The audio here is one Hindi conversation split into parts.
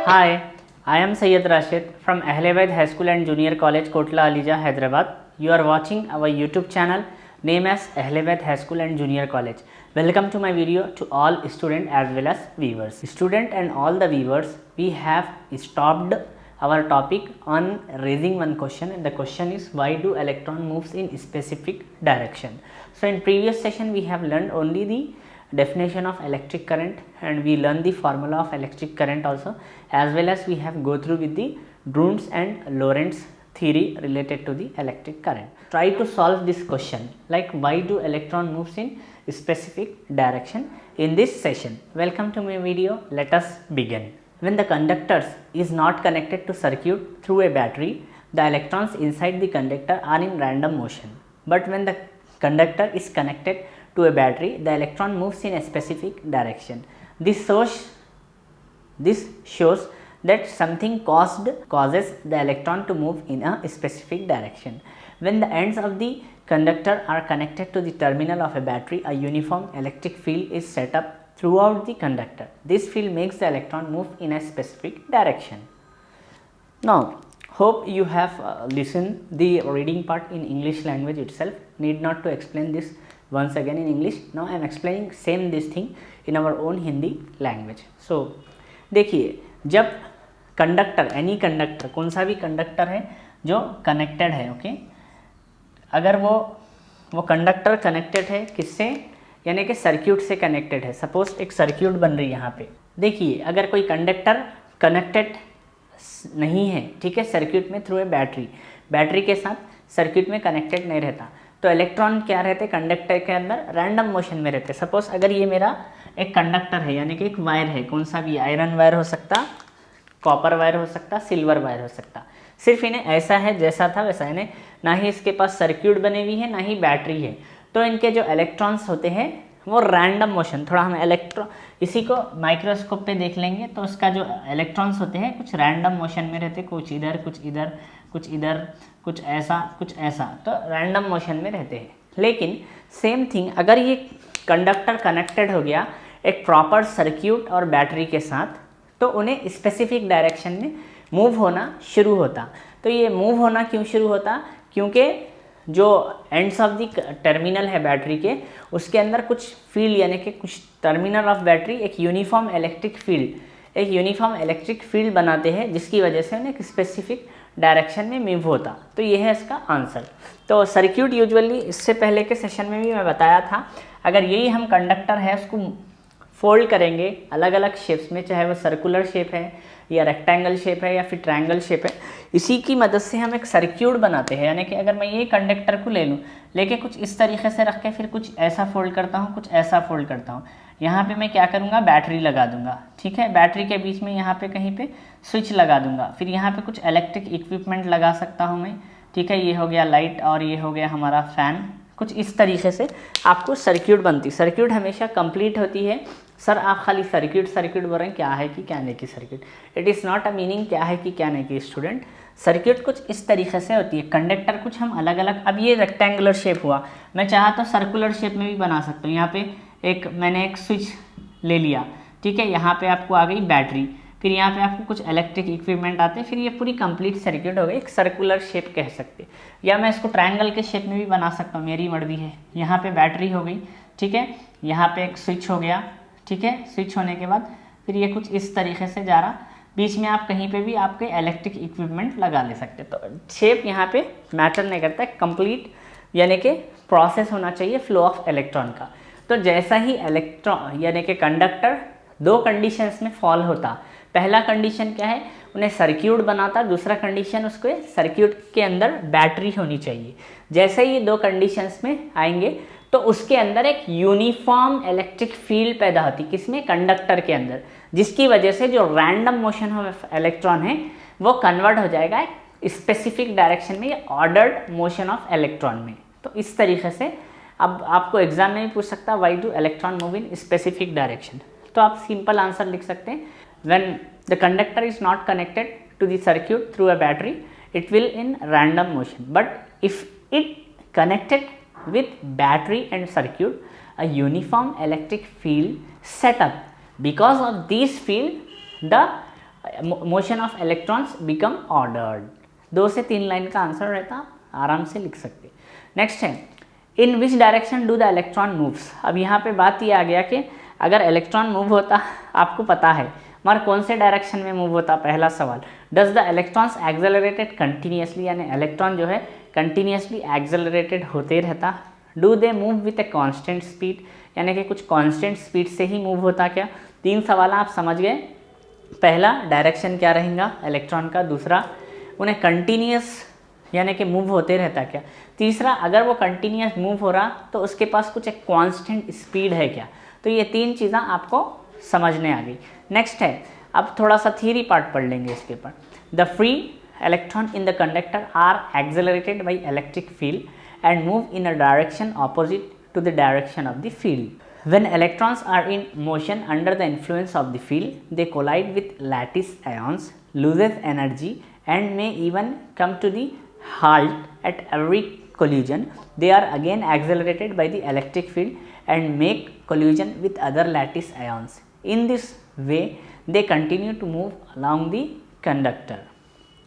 Hi, I am Syed Rashid from Ahlebaid High School and Junior College, Kotla Alija, Hyderabad. You are watching our YouTube channel named as Ahlebaid High School and Junior College. Welcome to my video to all students as well as viewers. Student and all the viewers, we have stopped our topic on raising one question, and the question is why do electron moves in specific direction. So in previous session we have learned only the definition of electric current and we learn the formula of electric current also, as well as we have go through with the Drun's and Lorentz theory related to the electric current. Try to solve this question like why do electron moves in specific direction in this session. Welcome to my video. Let us begin. When the conductors is not connected to circuit through a battery, the electrons inside the conductor are in random motion. But when the conductor is connected to a battery, the electron moves in a specific direction. This shows that something causes the electron to move in a specific direction. When the ends of the conductor are connected to the terminal of a battery, a uniform electric field is set up throughout the conductor. This field makes the electron move in a specific direction. Now, hope you have listened the reading part in English language itself. Need not to explain this once again in English. Now I am explaining same this thing in our own Hindi language. So देखिए, जब कंडक्टर एनी कंडक्टर कौन सा भी कंडक्टर है जो कनेक्टेड है, ओके, अगर वो कंडक्टर कनेक्टेड है किससे, यानी कि सर्किट से कनेक्टेड है. सपोज एक सर्किट बन रही है यहाँ पे. देखिए, अगर कोई कंडक्टर कनेक्टेड नहीं है, ठीक है, सर्किट में थ्रू ए बैटरी के साथ सर्किट में कनेक्टेड नहीं रहता, तो इलेक्ट्रॉन क्या रहते कंडक्टर के अंदर रैंडम मोशन में रहते. सपोज अगर ये मेरा एक कंडक्टर है, यानी कि एक वायर है, कौन सा भी, आयरन वायर हो सकता, कॉपर वायर हो सकता, सिल्वर वायर हो सकता. सिर्फ इन्हें ऐसा है जैसा था वैसा, इन्हें ना ही इसके पास सर्किट बनी हुई है ना ही बैटरी है, तो इनके जो इलेक्ट्रॉन्स होते हैं वो रैंडम मोशन, थोड़ा हम इसी को माइक्रोस्कोप पे देख लेंगे तो उसका जो इलेक्ट्रॉन्स होते हैं कुछ रैंडम मोशन में रहते, कुछ इधर कुछ इधर कुछ इधर कुछ ऐसा, तो रैंडम मोशन में रहते हैं. लेकिन सेम थिंग अगर ये कंडक्टर कनेक्टेड हो गया एक प्रॉपर सर्किट और बैटरी के साथ, तो उन्हें स्पेसिफिक डायरेक्शन में मूव होना शुरू होता. तो ये मूव होना क्यों शुरू होता, क्योंकि जो एंड्स ऑफ द टर्मिनल है बैटरी के, उसके अंदर कुछ फील्ड, यानी कि कुछ टर्मिनल ऑफ बैटरी एक यूनिफॉर्म इलेक्ट्रिक फील्ड बनाते हैं, जिसकी वजह से उन्हें एक स्पेसिफिक डायरेक्शन में मूव होता. तो ये है इसका आंसर. तो सर्किट यूजुअली इससे पहले के सेशन में भी मैं बताया था, अगर यही हम कंडक्टर है उसको फोल्ड करेंगे अलग अलग शेप्स में, चाहे वो सर्कुलर शेप है या रेक्टेंगल शेप है या फिर ट्रायंगल शेप है, इसी की मदद से हम एक सर्किट बनाते हैं. यानी कि अगर मैं ये कंडक्टर को ले लूँ, लेके कुछ इस तरीके से रख के फिर कुछ ऐसा फोल्ड करता हूँ, कुछ ऐसा फोल्ड करता हूँ, यहाँ पे मैं क्या करूँगा, बैटरी लगा दूंगा, ठीक है, बैटरी के बीच में यहाँ पे कहीं पे स्विच लगा दूंगा, फिर यहाँ पे कुछ इलेक्ट्रिक इक्विपमेंट लगा सकता हूँ मैं, ठीक है, ये हो गया लाइट और ये हो गया हमारा फैन. कुछ इस तरीके से आपको सर्किट बनती. सर्किट हमेशा कंप्लीट होती है. सर आप खाली सर्किट बोल रहे हैं, क्या है कि क्या नहीं की circuit, it is not a meaning क्या है कि क्या नहीं की स्टूडेंट. सर्किट कुछ इस तरीके से होती है. कंडक्टर कुछ हम अलग अलग, अब ये रेक्टेंगुलर शेप हुआ, मैं चाहा तो सर्कुलर शेप में भी बना सकता हूँ. यहाँ पे मैंने एक स्विच ले लिया, ठीक है, यहाँ पे आपको आ गई बैटरी, फिर यहाँ पे आपको कुछ इलेक्ट्रिक इक्विपमेंट आते हैं, फिर ये पूरी कंप्लीट सर्किट हो गई, एक सर्कुलर शेप कह सकते. या मैं इसको ट्रायंगल के शेप में भी बना सकता हूँ, मेरी मर्जी है. यहाँ पे बैटरी हो गई, ठीक है, यहाँ पे एक स्विच हो गया, ठीक है, स्विच होने के बाद फिर ये कुछ इस तरीके से जा रहा, बीच में आप कहीं पे भी आपके इलेक्ट्रिक इक्विपमेंट लगा ले सकते. तो शेप यहाँ पे मैटर नहीं करता है, कंप्लीट यानी कि प्रोसेस होना चाहिए फ्लो ऑफ इलेक्ट्रॉन का. तो जैसा ही इलेक्ट्रॉन यानी कि कंडक्टर दो कंडीशंस में फॉल होता. पहला कंडीशन क्या है, उन्हें सर्किट बनाता, दूसरा कंडीशन उसको सर्किट के अंदर बैटरी होनी चाहिए. जैसे ही ये दो कंडीशंस में आएंगे तो उसके अंदर एक यूनिफॉर्म इलेक्ट्रिक फील्ड पैदा होती, किसमें, कंडक्टर के अंदर, जिसकी वजह से जो रैंडम मोशन ऑफ इलेक्ट्रॉन है वो कन्वर्ट हो जाएगा स्पेसिफिक डायरेक्शन में या ऑर्डर्ड मोशन ऑफ इलेक्ट्रॉन में. तो इस तरीके से अब आपको एग्जाम में भी पूछ सकता है why do electron move in specific direction. तो आप सिंपल आंसर लिख सकते हैं, when the conductor is not connected to the circuit through a battery it will in random motion, but if it connected with battery and circuit, a uniform electric field set up. Because of this field, the motion of electrons become ordered. 2 से 3 लाइन का आंसर रहता, आराम से लिख सकते। नेक्स्ट है, in which direction do the electron moves. अब यहाँ पे बात ये आ गया कि अगर इलेक्ट्रॉन मूव होता आपको पता है, मगर कौन से डायरेक्शन में मूव होता। पहला सवाल, does the electrons accelerated continuously, यानी इलेक्ट्रॉन जो है कंटिन्यूसली एक्सेलरेटेड होते रहता। Do they move with a constant speed, यानी कि कुछ कांस्टेंट स्पीड से ही मूव होता क्या। 3 सवाल आप समझ गए। पहला, डायरेक्शन क्या रहेगा इलेक्ट्रॉन का। दूसरा, उन्हें कंटिन्यूस यानी कि मूव होते रहता क्या। तीसरा, अगर वो कंटिन्यूस मूव हो रहा तो उसके पास कुछ एक कांस्टेंट स्पीड है क्या। तो ये 3 चीज़ें आपको समझने आ गई। नेक्स्ट है, अब थोड़ा सा थियरी पार्ट पढ़ लेंगे इसके ऊपर। The free electron in the conductor are accelerated by electric field and move in a direction opposite to the direction of the field. When electrons are in motion under the influence of the field, they collide with lattice ions, loses energy, and may even come to the halt at every collision. They are again accelerated by the electric field and make collision with other lattice ions. In this way, they continue to move along the conductor.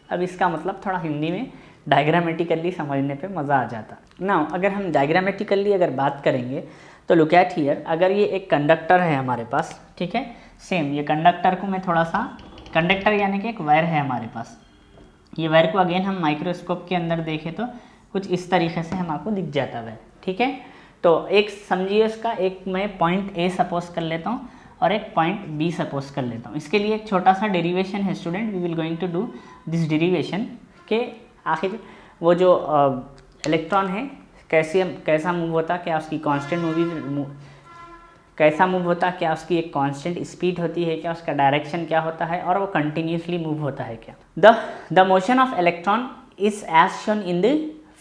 अब इसका मतलब थोड़ा हिंदी में डायग्रामेटिकली समझने पे मज़ा आ जाता। नाउ अगर हम डायग्रामेटिकली अगर बात करेंगे तो लुक एट हियर, अगर ये एक कंडक्टर है हमारे पास, ठीक है, सेम ये कंडक्टर को मैं थोड़ा सा, कंडक्टर यानी कि एक वायर है हमारे पास। ये वायर को अगेन हम माइक्रोस्कोप के अंदर देखें तो कुछ इस तरीके से हमको दिख जाता है, ठीक है। तो एक समझिए उसका, एक मैं पॉइंट ए सपोज कर लेता हूँ और एक पॉइंट बी सपोज कर लेता हूँ। इसके लिए एक छोटा सा डेरिवेशन है student, we will going to do this derivation के आखिर वो जो इलेक्ट्रॉन है कैसा मूव होता, क्या उसकी कांस्टेंट कैसा मूव होता, क्या उसकी एक कांस्टेंट स्पीड होती है, क्या उसका डायरेक्शन क्या होता है, और वो कंटिन्यूसली मूव होता है क्या। The motion of electron is as shown in the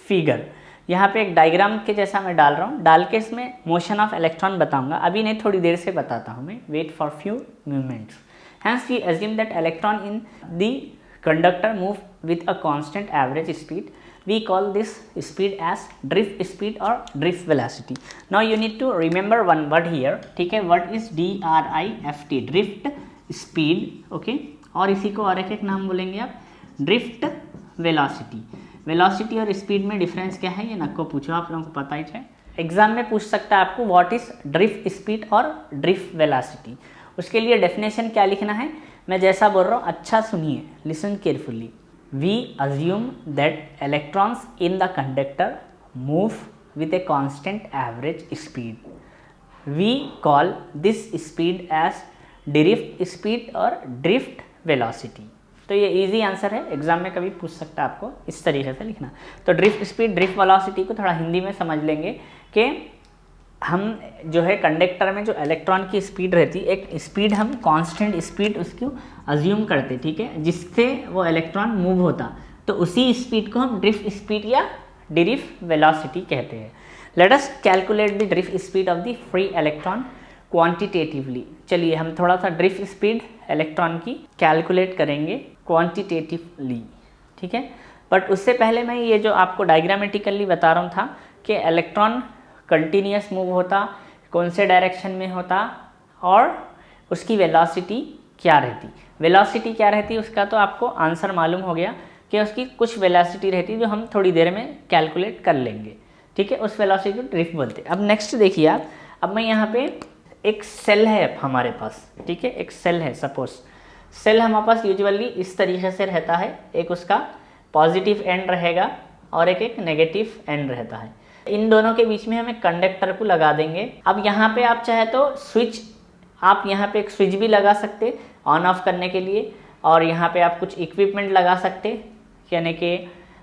figure. यहाँ पे एक डायग्राम के जैसा मैं डाल रहा हूँ, डाल के इसमें मोशन ऑफ इलेक्ट्रॉन बताऊंगा। अभी नहीं, थोड़ी देर से बताता हूँ मैं, wait for few moments. Hence we assume that electron in the conductor move with a constant average speed. We call this speed as drift speed or drift velocity. Now you need to remember one word here, ठीक है, word is drift, drift speed, okay, और इसी को और एक नाम बोलेंगे आप drift velocity। वेलोसिटी और स्पीड में डिफरेंस क्या है ये नको पूछो, आप लोगों को पता ही है, एग्जाम में पूछ सकता है आपको व्हाट इज ड्रिफ्ट स्पीड और ड्रिफ्ट वेलोसिटी। उसके लिए डेफिनेशन क्या लिखना है, मैं जैसा बोल रहा हूँ अच्छा सुनिए, listen carefully. We assume that electrons in the conductor move with a constant average speed. We call this speed as drift speed और ड्रिफ्ट वेलोसिटी। तो ये इजी आंसर है, एग्जाम में कभी पूछ सकता है आपको, इस तरीके से लिखना। तो ड्रिफ्ट स्पीड ड्रिफ्ट वेलोसिटी को थोड़ा हिंदी में समझ लेंगे कि हम जो है कंडक्टर में जो इलेक्ट्रॉन की स्पीड रहती है, एक स्पीड हम कांस्टेंट स्पीड उसको अज्यूम करते, ठीक है, जिससे वो इलेक्ट्रॉन मूव होता, तो उसी स्पीड को हम ड्रिफ्ट स्पीड या ड्रिफ्ट वेलोसिटी कहते हैं। Let us calculate the drift speed of the free electron quantitatively. चलिए हम थोड़ा सा ड्रिफ्ट स्पीड इलेक्ट्रॉन की कैलकुलेट करेंगे क्वांटिटेटिवली, ठीक है। बट उससे पहले मैं ये जो आपको डायग्रामेटिकली बता रहा था कि इलेक्ट्रॉन कंटिन्यूस मूव होता, कौन से डायरेक्शन में होता, और उसकी वेलोसिटी क्या रहती। वेलोसिटी क्या रहती उसका तो आपको आंसर मालूम हो गया कि उसकी कुछ वेलोसिटी रहती जो हम थोड़ी देर में कैलकुलेट कर लेंगे, ठीक है, उस वेलोसिटी को ड्रिफ्ट बोलते हैं। अब नेक्स्ट देखिए आप, अब मैं यहाँ पे एक सेल है हमारे पास, ठीक है, एक सेल है, सपोज सेल हमारे पास यूजुअली इस तरीके से रहता है, एक उसका पॉजिटिव एंड रहेगा और एक नेगेटिव एंड रहता है। इन दोनों के बीच में हम एक कंडक्टर को लगा देंगे। अब यहाँ पे आप चाहे तो स्विच, आप यहाँ पे एक स्विच भी लगा सकते ऑन ऑफ करने के लिए, और यहाँ पे आप कुछ इक्विपमेंट लगा सकते, यानी कि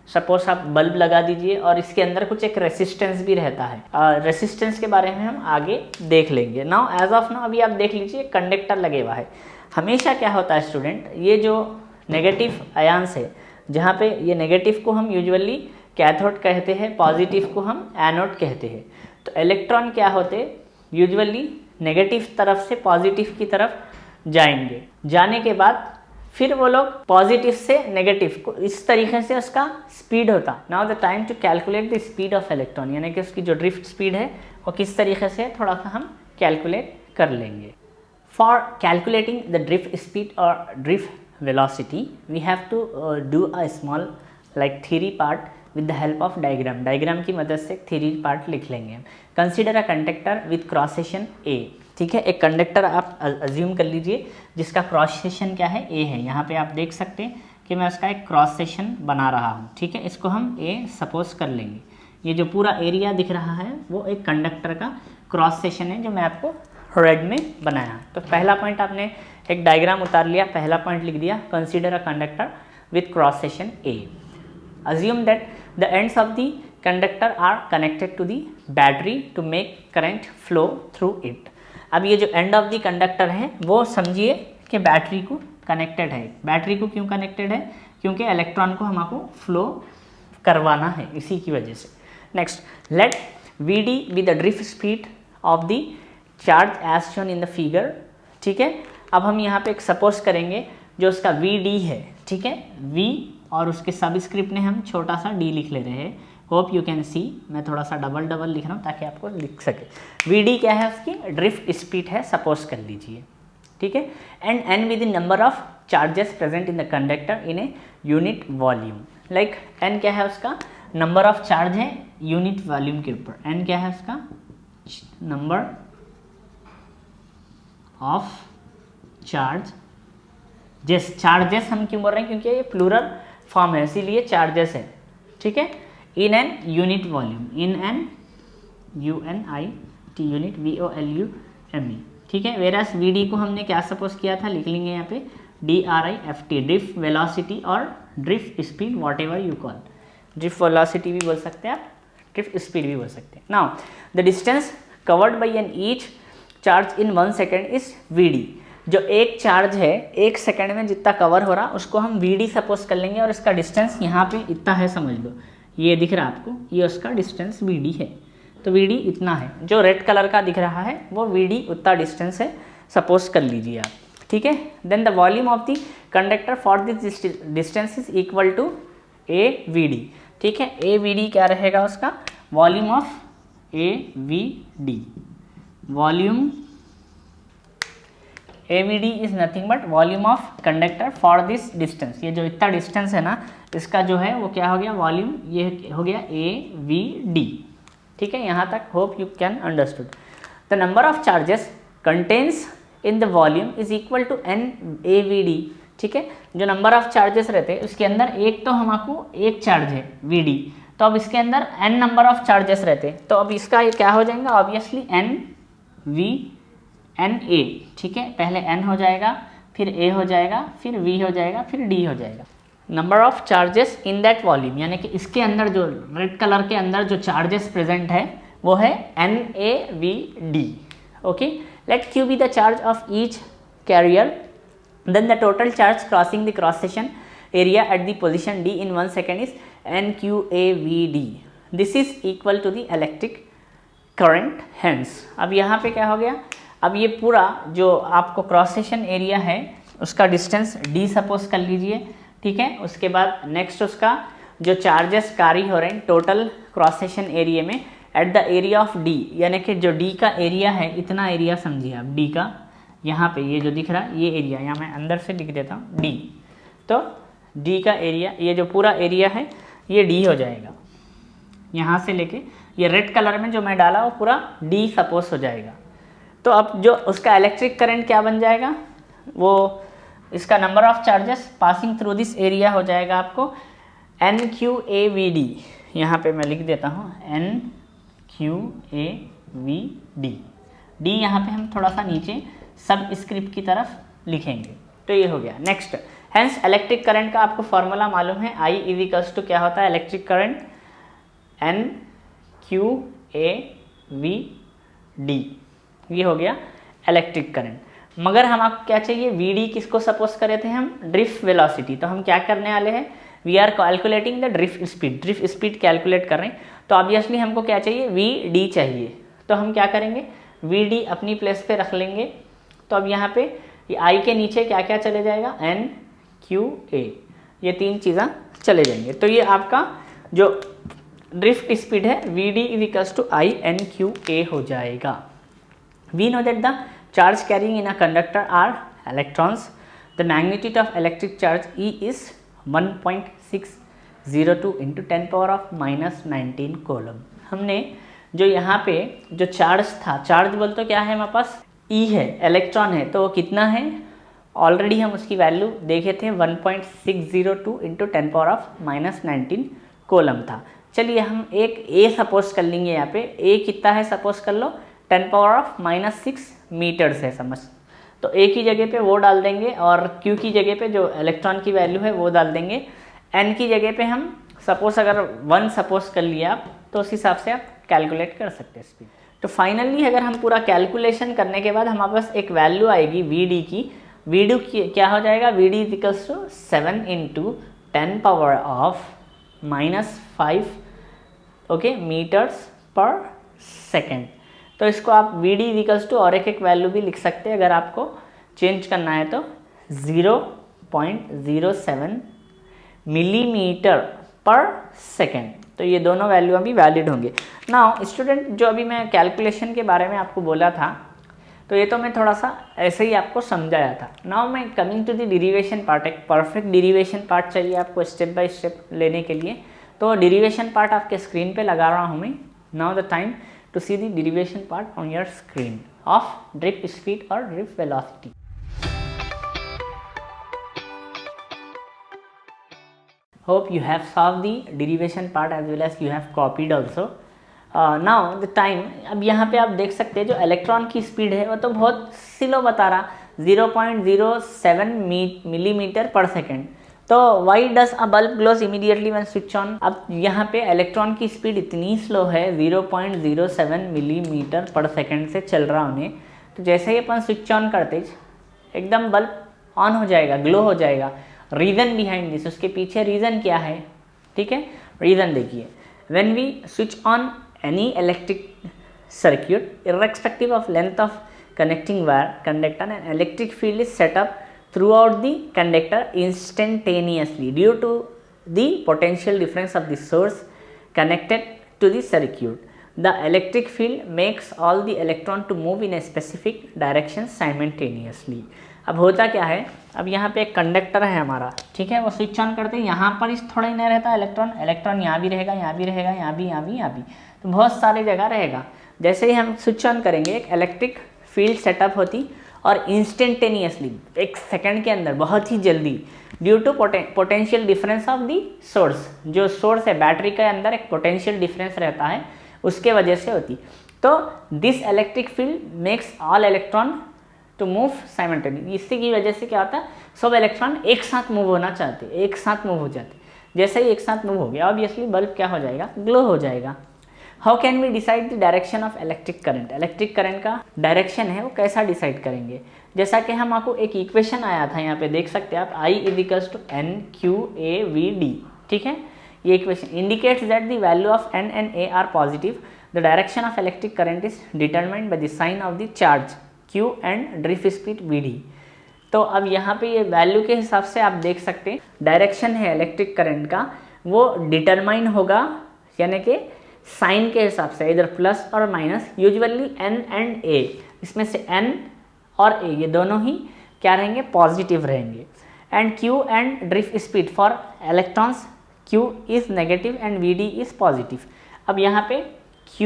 सपोज आप बल्ब लगा दीजिए, और इसके अंदर कुछ एक रेसिस्टेंस भी रहता है। रेसिस्टेंस के बारे में हम आगे देख लेंगे। नाउ एज ऑफ नाउ अभी आप देख लीजिए कंडक्टर लगे हुआ है। हमेशा क्या होता है स्टूडेंट, ये जो नेगेटिव आयंस है, जहाँ पे ये नेगेटिव को हम यूजुअली कैथोड कहते हैं, पॉजिटिव को हम एनोड कहते हैं। तो इलेक्ट्रॉन क्या होते यूजुअली नेगेटिव तरफ से पॉजिटिव की तरफ जाएंगे, जाने के बाद फिर वो लोग पॉजिटिव से नेगेटिव को इस तरीके से उसका स्पीड होता। Now the time to calculate the speed of electron, यानी कि उसकी जो ड्रिफ्ट स्पीड है वो किस तरीके से थोड़ा सा हम कैलकुलेट कर लेंगे। For calculating the drift speed और drift velocity, we have to do a small like theory part with the help of diagram. diagram की मदद से theory part लिख लेंगे हम. Consider a conductor with cross section A. ठीक है, एक कंडक्टर आप अज्यूम कर लीजिए जिसका क्रॉस सेक्शन क्या है, A है. यहाँ पे आप देख सकते हैं कि मैं उसका एक क्रॉस सेक्शन बना रहा हूँ. ठीक है, इसको हम A सपोज कर लेंगे. ये जो पूरा एरिया दिख रहा है वो एक कंडक्टर का क्रॉस सेक्शन है जो मैं आपको रेड में बनाया. तो पहला पॉइंट आपने एक डायग्राम उतार लिया, पहला पॉइंट लिख दिया, consider a conductor with cross section A. Assume that the ends of the conductor are connected to the battery to make current flow through it. अब ये जो एंड ऑफ द कंडक्टर है वो समझिए कि बैटरी को कनेक्टेड है. बैटरी को क्यों कनेक्टेड है? क्योंकि इलेक्ट्रॉन को हमको फ्लो करवाना है, इसी की वजह से. Next, let Vd be the drift speed of the charge as shown in the figure. ठीक है, अब हम यहाँ पे एक सपोज करेंगे जो उसका Vd है. ठीक है, V और उसके सबस्क्रिप्ट ने हम छोटा सा d लिख ले रहे हैं. होप यू कैन सी, मैं थोड़ा सा डबल लिख रहा हूँ ताकि आपको लिख सके. Vd क्या है? उसकी ड्रिफ्ट स्पीड है, सपोज कर लीजिए. ठीक है, and n with the number of charges present in the conductor in a unit volume. Like n क्या है? उसका नंबर ऑफ चार्ज है यूनिट वॉल्यूम के ऊपर. n क्या है? उसका नंबर ऑफ चार्जेस हम क्यों बोल रहे हैं? क्योंकि ये प्लूरल फॉर्म है, इसीलिए चार्जेस है. ठीक है, in an unit volume, in an UNIT unit VOLUME. ठीक है, वेरास Vd को हमने क्या सपोज किया था, लिख लेंगे यहाँ पे DRIFT, ड्रिफ्ट वेलोसिटी और drift speed, what ever you call. Drift velocity भी बोल सकते हैं आप, ड्रिफ्ट स्पीड भी बोल सकते हैं. Now the distance covered by an each charge in 1 second is Vd. जो एक चार्ज है एक सेकंड में जितना कवर हो रहा उसको हम Vd सपोज कर लेंगे और इसका डिस्टेंस यहाँ पे इतना है, समझ लो ये दिख रहा है आपको, ये उसका डिस्टेंस Vd है. तो Vd इतना है. जो रेड कलर का दिख रहा है वो Vd उतना डिस्टेंस है, सपोज कर लीजिए आप. ठीक है, then the volume of the conductor for this distance is equal to AVd. ठीक है, AVd क्या रहेगा? उसका volume of AVd. Volume AVd is nothing but volume of conductor for this distance. ये जो इतना डिस्टेंस है ना, इसका जो है वो क्या हो गया? वॉल्यूम. ये हो गया AVd. ठीक है, यहाँ तक hope you can understood. The number of charges contains in the volume is equal to NAVD. ठीक है, जो नंबर ऑफ चार्जेस रहते हैं उसके अंदर एक तो हमको एक चार्ज है Vd, तो अब इसके अंदर n नंबर ऑफ चार्जेस रहते हैं, तो अब इसका ये क्या हो जाएगा? Obviously NA. ठीक है, पहले n हो जाएगा, फिर a हो जाएगा, फिर v हो जाएगा, फिर d हो जाएगा. Number of charges in that volume, यानी कि इसके अंदर जो रेड कलर के अंदर जो चार्जेस प्रेजेंट है वो है NAVD. Okay, let Q be the charge of each carrier, then the total charge crossing the cross section area at the position D in 1 second is NQAVD. This is equal to the electric current. Hence अब यहाँ पे क्या हो गया? अब ये पूरा जो आपको क्रॉस सेक्शन एरिया है उसका डिस्टेंस D सपोज कर लीजिए. ठीक है, उसके बाद नेक्स्ट उसका जो चार्जेस कैरी हो रहे हैं टोटल क्रॉस सेक्शन एरिया में at the area of D, यानी कि जो D का एरिया है, इतना एरिया समझिए आप D का. यहाँ पे ये जो दिख रहा है ये एरिया, यहाँ मैं अंदर से लिख देता हूँ D. तो D का एरिया, ये जो पूरा एरिया है ये D हो जाएगा. यहाँ से लेके ये रेड कलर में जो मैं डाला वो पूरा D सपोज हो जाएगा. तो अब जो उसका इलेक्ट्रिक करंट क्या बन जाएगा? वो इसका number of charges passing through this area हो जाएगा आपको NQAVD. यहाँ पे मैं लिख देता हूँ NQAVD. D यहाँ पे हम थोड़ा सा नीचे सब स्क्रिप्ट की तरफ लिखेंगे. तो ये हो गया. नेक्स्ट, हेंस इलेक्ट्रिक करंट का आपको फॉर्मूला मालूम है, I इज इक्वल्स टू क्या होता है? Electric current NQAVD. ये हो गया इलेक्ट्रिक करंट. मगर हम आपको क्या चाहिए? Vd किसको सपोज करे थे हम? Drift velocity. तो हम क्या करने वाले हैं? We are calculating the drift speed. Drift speed calculate कर रहे हैं, तो ऑब्वियसली हमको क्या चाहिए? Vd चाहिए. तो हम क्या करेंगे? Vd अपनी प्लेस पे रख लेंगे. तो अब यहाँ पे ये I के नीचे क्या क्या चले जाएगा? NQA. ये तीन चीज़ें चले जाएंगे. तो ये आपका जो ड्रिफ्ट स्पीड है Vd is equals to I NQA हो जाएगा. We know that the charge carrying in a conductor are electrons. The magnitude of electric charge E is 1.602 into 10⁻⁻19 coulomb. हमने जो यहाँ पे जो चार्ज था, चार्ज बोल तो क्या है हमारे पास, E है, इलेक्ट्रॉन है, तो वो कितना है, ऑलरेडी हम उसकी वैल्यू देखे थे 1.602 इंटू 10⁻⁻19 कोलम था। चलिए हम एक A सपोज कर लेंगे, यहाँ पे A कितना है सपोज कर लो 10⁻⁻6 मीटर्स है समझ, तो A की जगह पे वो डाल देंगे और Q की जगह पे जो इलेक्ट्रॉन की वैल्यू है वो डाल देंगे। N की जगह पे हम सपोज अगर 1 सपोज कर लिया आप, तो उस हिसाब से आप कैलकुलेट कर सकते हैं स्पीड। तो फाइनली अगर हम पूरा कैलकुलेशन करने के बाद हमारे पास एक वैल्यू आएगी VD की, VD की क्या हो जाएगा, VD equals to 7 into 10⁻⁻5 okay metres per second. तो इसको आप VD इक्वल्स टू और एक वैल्यू भी लिख सकते हैं, अगर आपको चेंज करना है तो 0.07 मिलीमीटर पर सेकेंड। तो ये दोनों वैल्यू अभी वैलिड होंगे। नाउ स्टूडेंट, जो अभी मैं कैलकुलेशन के बारे में आपको बोला था, तो ये तो मैं थोड़ा सा ऐसे ही आपको समझाया था। नाउ मैं coming to the derivation part, एक परफेक्ट डेरिवेशन पार्ट चाहिए आपको स्टेप बाय स्टेप लेने के लिए, तो डेरिवेशन पार्ट आपके स्क्रीन पे लगा रहा हूँ मैं। Now the time to see the derivation part on your screen of drift speed और drift velocity. Hope you have solved the derivation part as well as you have copied also. Now the time, अब यहाँ पे आप देख सकते हैं जो इलेक्ट्रॉन की स्पीड है वो तो बहुत स्लो बता रहा, 0.07 मिलीमीटर पर सेकेंड। तो why does a bulb glows immediately when switch on. अब यहाँ पे इलेक्ट्रॉन की स्पीड इतनी स्लो है 0.07 मिलीमीटर पर सेकेंड से चल रहा उन्हें, तो जैसे ही अपन स्विच ऑन करते एकदम बल्ब ऑन हो जाएगा, ग्लो हो जाएगा। रीज़न बिहाइंड दिस, उसके पीछे रीज़न क्या है, ठीक है, रीज़न देखिए। When we switch on any electric circuit irrespective of length of connecting wire conductor, an electric field is set up throughout the conductor instantaneously due to the potential difference of the source connected to the circuit. The electric field makes all the electron to move in a specific direction simultaneously. अब होता क्या है, अब यहाँ पे एक कंडक्टर है हमारा, ठीक है, वो स्विच ऑन करते हैं, यहाँ पर इस थोड़ा ही नहीं रहता इलेक्ट्रॉन, इलेक्ट्रॉन यहाँ भी रहेगा, यहाँ भी रहेगा, यहाँ भी, यहाँ भी, यहाँ भी, तो बहुत सारी जगह रहेगा। जैसे ही हम स्विच ऑन करेंगे एक इलेक्ट्रिक फील्ड सेटअप होती और इंस्टेंटेनियसली एक सेकंड के अंदर बहुत ही जल्दी due to potential difference of the source, जो सोर्स है बैटरी के अंदर एक पोटेंशियल डिफरेंस रहता है उसके वजह से होती। तो this electric field makes all electron to move simultaneously. इसी की वजह से क्या होता है, सब इलेक्ट्रॉन एक साथ मूव होना चाहते, एक साथ मूव हो जाते। जैसे ही एक साथ मूव हो गया ऑब्वियसली बल्ब क्या हो जाएगा, ग्लो हो जाएगा। How can we decide the direction of electric current, electric current का डायरेक्शन है वो कैसा डिसाइड करेंगे। जैसा कि हम आपको एक इक्वेशन आया था यहाँ पे देख सकते हैं आप, I इक्वल्स टू NQAVD, ठीक है, ये equation indicates that the value of N and A are positive, the direction of electric current is determined by the sign of the charge Q and drift speed VD। तो अब यहाँ पे ये वैल्यू के हिसाब से आप देख सकते हैं डायरेक्शन है इलेक्ट्रिक करंट का वो डिटरमाइन होगा, यानी कि साइन के हिसाब से इधर प्लस और minus, usually N and A, इसमें से N और A ये दोनों ही क्या रहेंगे, पॉजिटिव रहेंगे। And Q and drift speed for electrons, Q is negative and VD is positive. अब यहाँ पे Q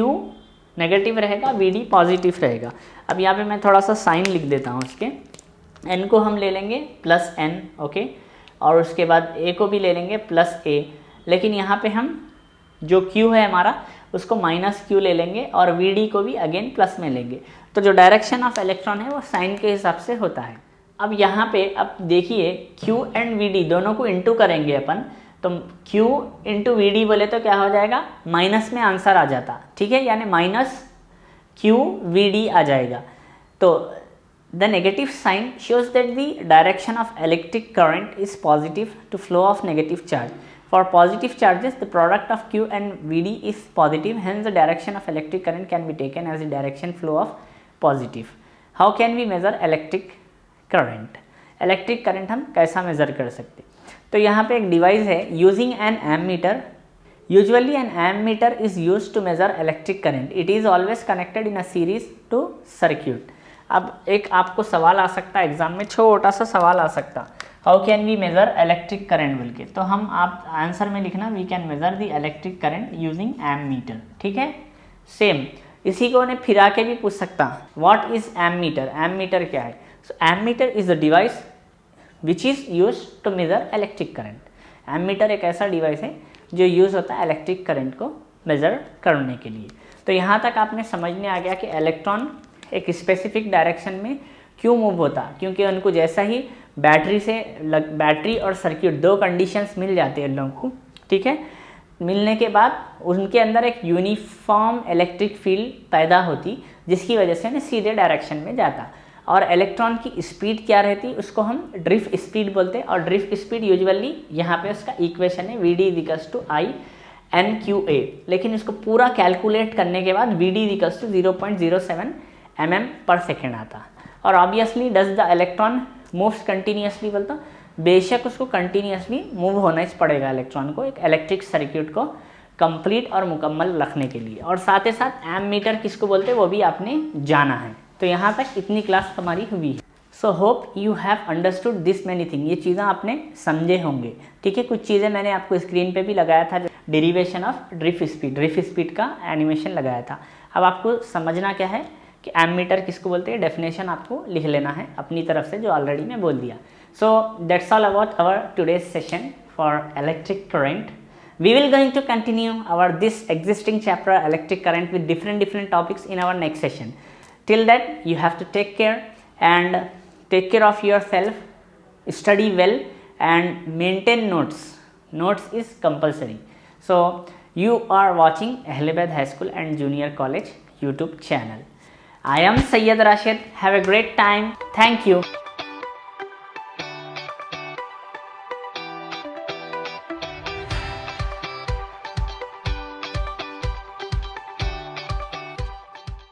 नेगेटिव रहेगा, VD पॉजिटिव रहेगा। अब यहाँ पे मैं थोड़ा सा साइन लिख देता हूँ इसके, N को हम ले लेंगे प्लस N, ओके, और उसके बाद A को भी ले लेंगे प्लस A, लेकिन यहाँ पे हम जो Q है हमारा उसको माइनस Q ले लेंगे और VD को भी अगेन प्लस में लेंगे। तो जो डायरेक्शन ऑफ इलेक्ट्रॉन है वो साइन के हिसाब से होता है। अब यहाँ पे अब देखिए Q एंड VD दोनों को इंटू करेंगे अपन, तो Q इंटू VD बोले तो क्या हो जाएगा, माइनस में आंसर आ जाता, ठीक है, यानी माइनस QVD आ जाएगा। तो the negative sign shows that the direction of electric current is positive to flow of negative charge. For positive charges, the product of Q and VD is positive, hence the direction of electric current can be taken as the direction flow of positive. How can we measure electric current? Electric current हम कैसा measure कर सकते? तो यहाँ पे एक device है using an ammeter. Usually an ammeter is used to measure electric current. It is always connected in a series to circuit. अब एक आपको सवाल आ सकता है एग्जाम में, छोटा सा सवाल आ सकता, how can we measure electric current बोल के। तो हम आप आंसर में लिखना we can measure the electric current using ammeter, ठीक है। सेम इसी को उन्हें फिरा के भी पूछ सकता, व्हाट इज एमीटर, एमीटर क्या है। So ammeter is a device which is use to measure electric current. Ammeter एक ऐसा डिवाइस है जो यूज होता है इलेक्ट्रिक करंट को मेजर करने के लिए। तो यहाँ तक आपने समझ में आ गया कि इलेक्ट्रॉन एक स्पेसिफिक डायरेक्शन में क्यों मूव होता, क्योंकि उनको जैसा ही बैटरी और सर्किट दो कंडीशंस मिल जाते हैं लोगों को, ठीक है। मिलने के बाद उनके अंदर एक यूनिफॉर्म इलेक्ट्रिक फील्ड पैदा होती, जिसकी वजह से उन्हें सीधे डायरेक्शन में जाता। और इलेक्ट्रॉन की स्पीड क्या रहती, उसको हम ड्रिफ्ट स्पीड बोलते हैं। और ड्रिफ्ट स्पीड यूजुअली यहाँ पे उसका इक्वेशन है VD=I/NQA, लेकिन इसको पूरा कैलकुलेट करने के बाद VD=0.07 mm/s आता। और obviously does the electron moves continuously, बोलता बेशक उसको कंटिन्यूसली मूव होना ही पड़ेगा इलेक्ट्रॉन को एक इलेक्ट्रिक सर्किट को कंप्लीट और मुकम्मल रखने के लिए। और साथ ही साथ एमीटर किसको बोलते हैं वो भी आपने जाना है। तो यहाँ तक इतनी क्लास हमारी हुई है। So hope you have understood this many thing, ये चीज़ें आपने समझे होंगे, ठीक है। कुछ चीज़ें मैंने आपको स्क्रीन पे भी लगाया था, डेरिवेशन ऑफ ड्रिफ्ट स्पीड का एनिमेशन लगाया था। अब आपको समझना क्या है कि एमीटर किसको बोलते हैं, डेफिनेशन आपको लिख लेना है अपनी तरफ से, जो ऑलरेडी मैं बोल दिया। So that's all about our today's session for electric current. We will going to continue our this existing chapter electric current with different topics in our next session. Till that you have to take care and take care of yourself, study well and maintain notes. Notes is compulsory. So you are watching Ahliabad High School and Junior College YouTube channel. I am Sayyid Rashid. Have a great time. Thank you.